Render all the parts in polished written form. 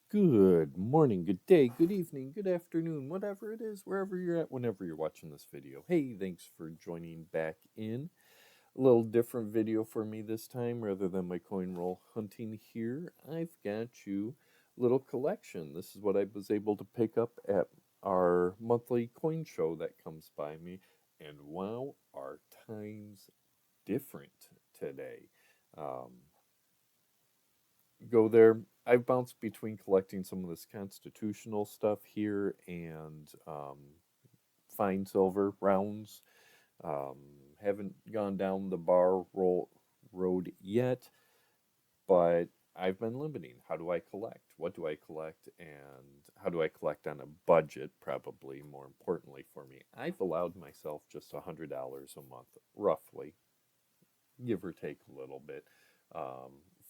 Good morning, good day, good evening, good afternoon, whatever it is, wherever you're at, whenever you're watching this video. Hey, thanks for joining back in. A little different video for me this time rather than my coin roll hunting here. I've got you a little collection. This is what I was able to pick up at our monthly coin show that comes by me. And wow, are times different today. Um, go there. I've bounced between collecting some of this constitutional stuff here and fine silver rounds. Um, haven't gone down the road yet, but I've been limiting. How do I collect? What do I collect? And how do I collect on a budget? Probably more importantly for me, I've allowed myself just $100 a month, roughly, give or take a little bit,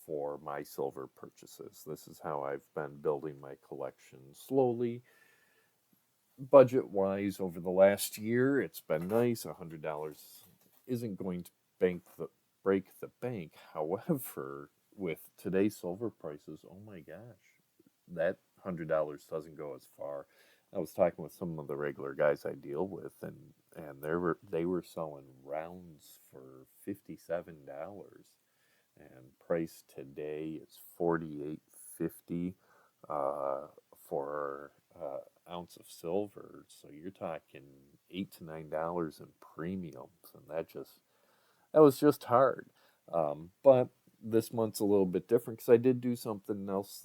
for my silver purchases. This is how I've been building my collection slowly. Budget wise, over the last year, it's been nice. $100 isn't going to break the bank. However, with today's silver prices, oh my gosh, that $100 doesn't go as far. I was talking with some of the regular guys I deal with, and they were selling rounds for $57, and price today is 48.50 for ounce of silver. So you're talking $8 to $9 in premiums, and that was just hard. But this month's a little bit different because I did do something else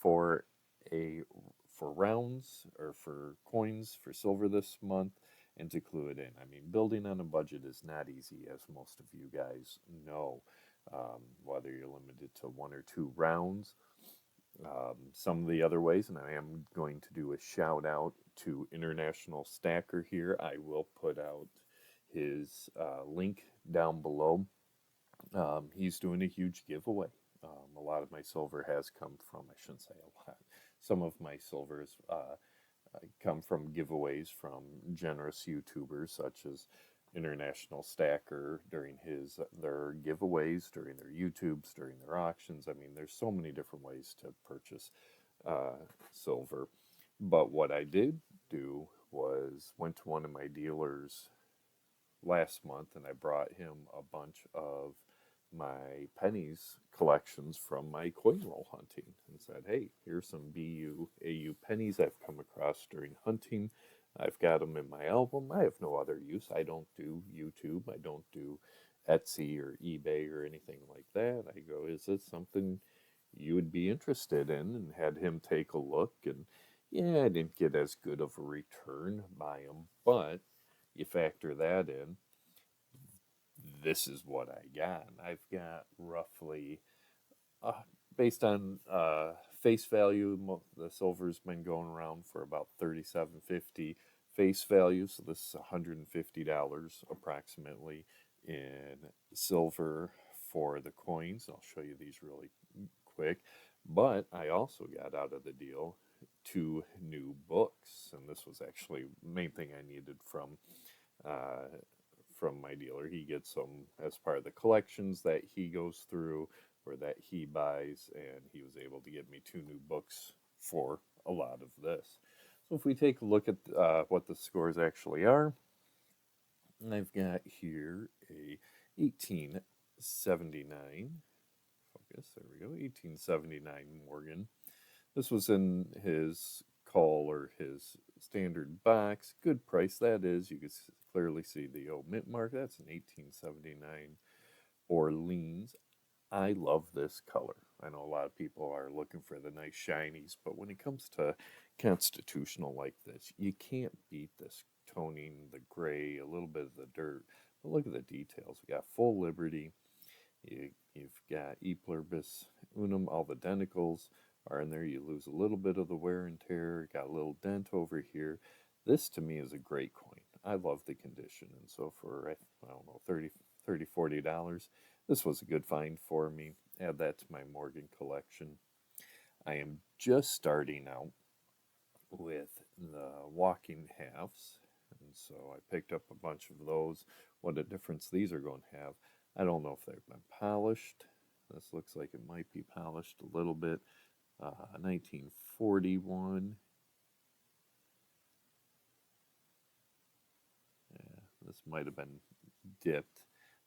for a for rounds or for coins for silver this month, and to clue it in. I mean, building on a budget is not easy, as most of you guys know. Whether you're limited to one or two rounds, some of the other ways, and I am going to do a shout out to International Stacker here. I will put out his link down below. He's doing a huge giveaway. A lot of my silver has come from, I shouldn't say a lot, some of my silvers come from giveaways from generous YouTubers such as International Stacker during their giveaways, during their YouTubes, during their auctions. I mean, there's so many different ways to purchase uh, silver. But what I did do was went to one of my dealers last month and I brought him a bunch of my pennies collections from my coin roll hunting and said, hey, here's some BU AU pennies I've come across during hunting. I've got them in my album. I have no other use. I don't do YouTube. I don't do Etsy or eBay or anything like that. I go, is this something you would be interested in? And had him take a look. And yeah, I didn't get as good of a return by him, but you factor that in, this is what I got. I've got roughly, uh, based on face value, the silver's been going around for about 37.50 face value, so this is $150 approximately in silver for the coins. I'll show you these really quick. But I also got out of the deal two new books, and this was actually the main thing I needed uh, from my dealer. He gets them as part of the collections that he goes through or that he buys, and he was able to get me two new books for a lot of this. So if we take a look at what the scores actually are, I've got here a 1879 focus. There we go, 1879 Morgan. This was in his call or his standard box. Good price that is. You can clearly see the old mint mark. That's an 1879 Orleans. I love this color. I know a lot of people are looking for the nice shinies, but when it comes to constitutional like this, you can't beat this toning, the gray, a little bit of the dirt. But look at the details. We got full liberty. You've got E pluribus unum, all the denticles are in there. You lose a little bit of the wear and tear. Got a little dent over here. This to me is a great coin. I love the condition, and so for I don't know, $40, this was a good find for me. Add that to my Morgan collection. I am just starting out with the walking halves, and so I picked up a bunch of those. What a difference these are going to have. I don't know if they've been polished. This looks like it might be polished a little bit. 1941. Yeah, this might have been dipped.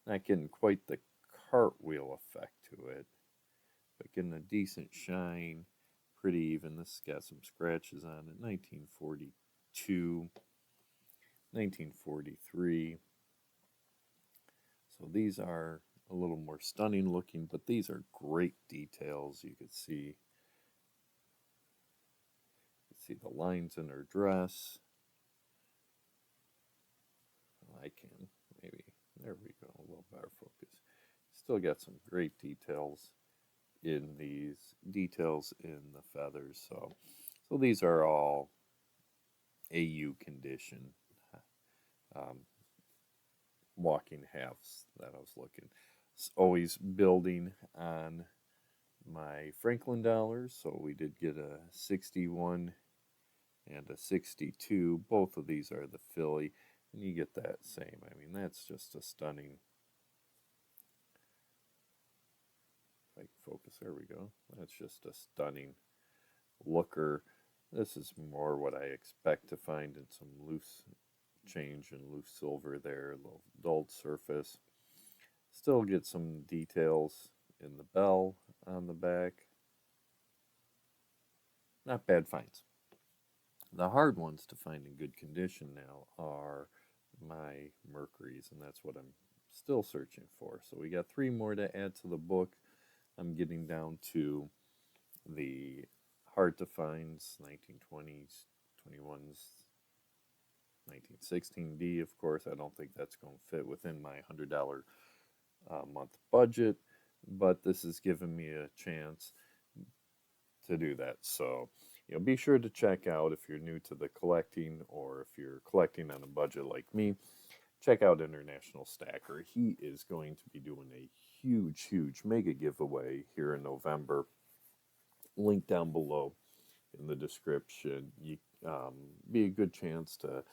Not getting quite the cartwheel effect to it, but getting a decent shine. Pretty even. This has got some scratches on it. 1942, 1943. So these are a little more stunning looking, but these are great details. You can see the lines in her dress. I can maybe, there we go, a little better focus. Still got some great details in the feathers. So these are all AU condition um, walking halves that I was looking. It's always building on my Franklin dollars. So we did get a 61 and a 62. Both of these are the Philly, and you get that same. I mean, that's just a stunning. If I can focus, there we go. That's just a stunning looker. This is more what I expect to find in some loose change and loose silver there, a little dulled surface. Still get some details in the bell on the back. Not bad finds. The hard ones to find in good condition now are my Mercuries, and that's what I'm still searching for. So we got 3 more to add to the book. I'm getting down to the hard to finds, 1920s, 21s, 1916D, of course. I don't think that's going to fit within my $100 month budget, but this has given me a chance to do that. So, be sure to check out if you're new to the collecting or if you're collecting on a budget like me. Check out International Stacker. He is going to be doing a huge mega giveaway here in November. Link down below in the description. Be a good chance to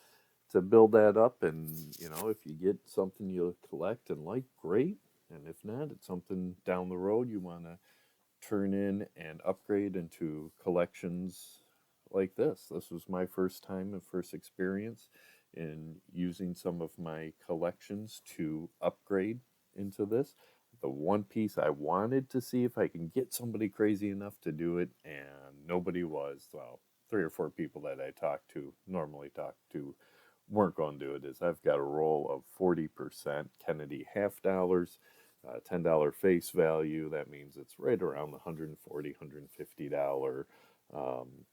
build that up, and if you get something you collect and like, great. And if not, it's something down the road you want to turn in and upgrade into collections like this. This was my first time and first experience in using some of my collections to upgrade into this. The one piece I wanted to see if I can get somebody crazy enough to do it, and nobody was. Well, 3 or 4 people that I normally talk to, weren't going to do it. Is I've got a roll of 40% Kennedy half dollars, $10 face value. That means it's right around the $140, $150 um,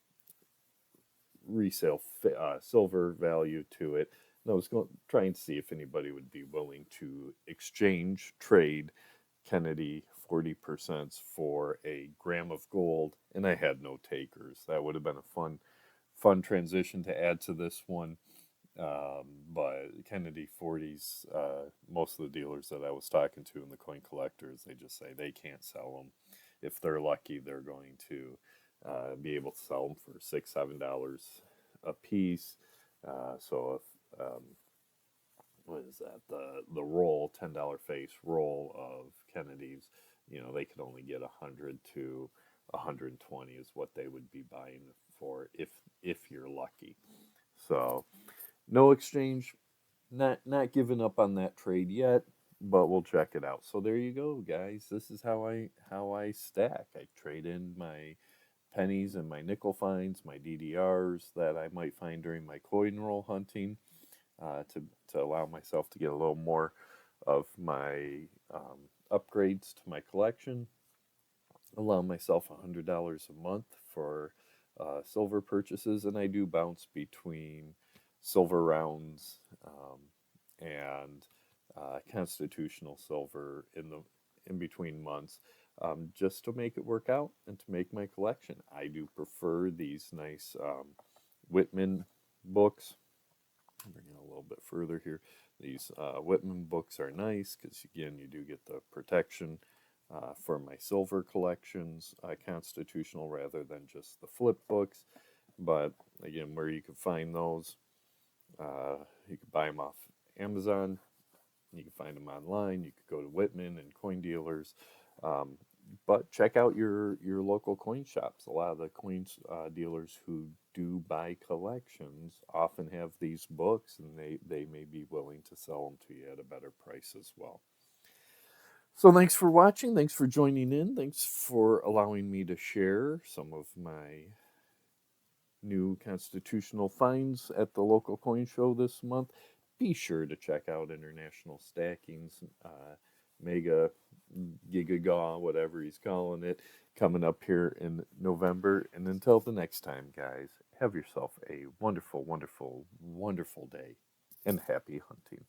resale silver value to it. And I was trying to see if anybody would be willing to trade Kennedy 40% for a gram of gold, and I had no takers. That would have been a fun transition to add to this one. But Kennedy 40s, most of the dealers that I was talking to in the coin collectors, they just say they can't sell them. If they're lucky, they're going to be able to sell them for $6, $7 a piece. So if what is that? The roll, $10 face roll of Kennedys, they could only get 100 to 120 is what they would be buying for if you're lucky. So no exchange, not giving up on that trade yet, but we'll check it out. So there you go, guys. This is how I stack. I trade in my pennies and my nickel finds, my DDRs that I might find during my coin roll hunting, to allow myself to get a little more of my upgrades to my collection. Allow myself $100 a month for silver purchases, and I do bounce between silver rounds and constitutional silver in between months, just to make it work out and to make my collection. I do prefer these nice Whitman books. I'll bring it a little bit further here. These Whitman books are nice because, again, you do get the protection for my silver collections, constitutional rather than just the flip books. But again, where you can find those, you can buy them off Amazon. You can find them online. You could go to Whitman and coin dealers. But check out your local coin shops. A lot of the coins dealers who do buy collections often have these books, and they may be willing to sell them to you at a better price as well. So thanks for watching. Thanks for joining in. Thanks for allowing me to share some of my new constitutional finds at the local coin show this month. Be sure to check out International Stacking's Mega GAW, whatever he's calling it, coming up here in November. And until the next time, guys, have yourself a wonderful, wonderful, wonderful day and happy hunting.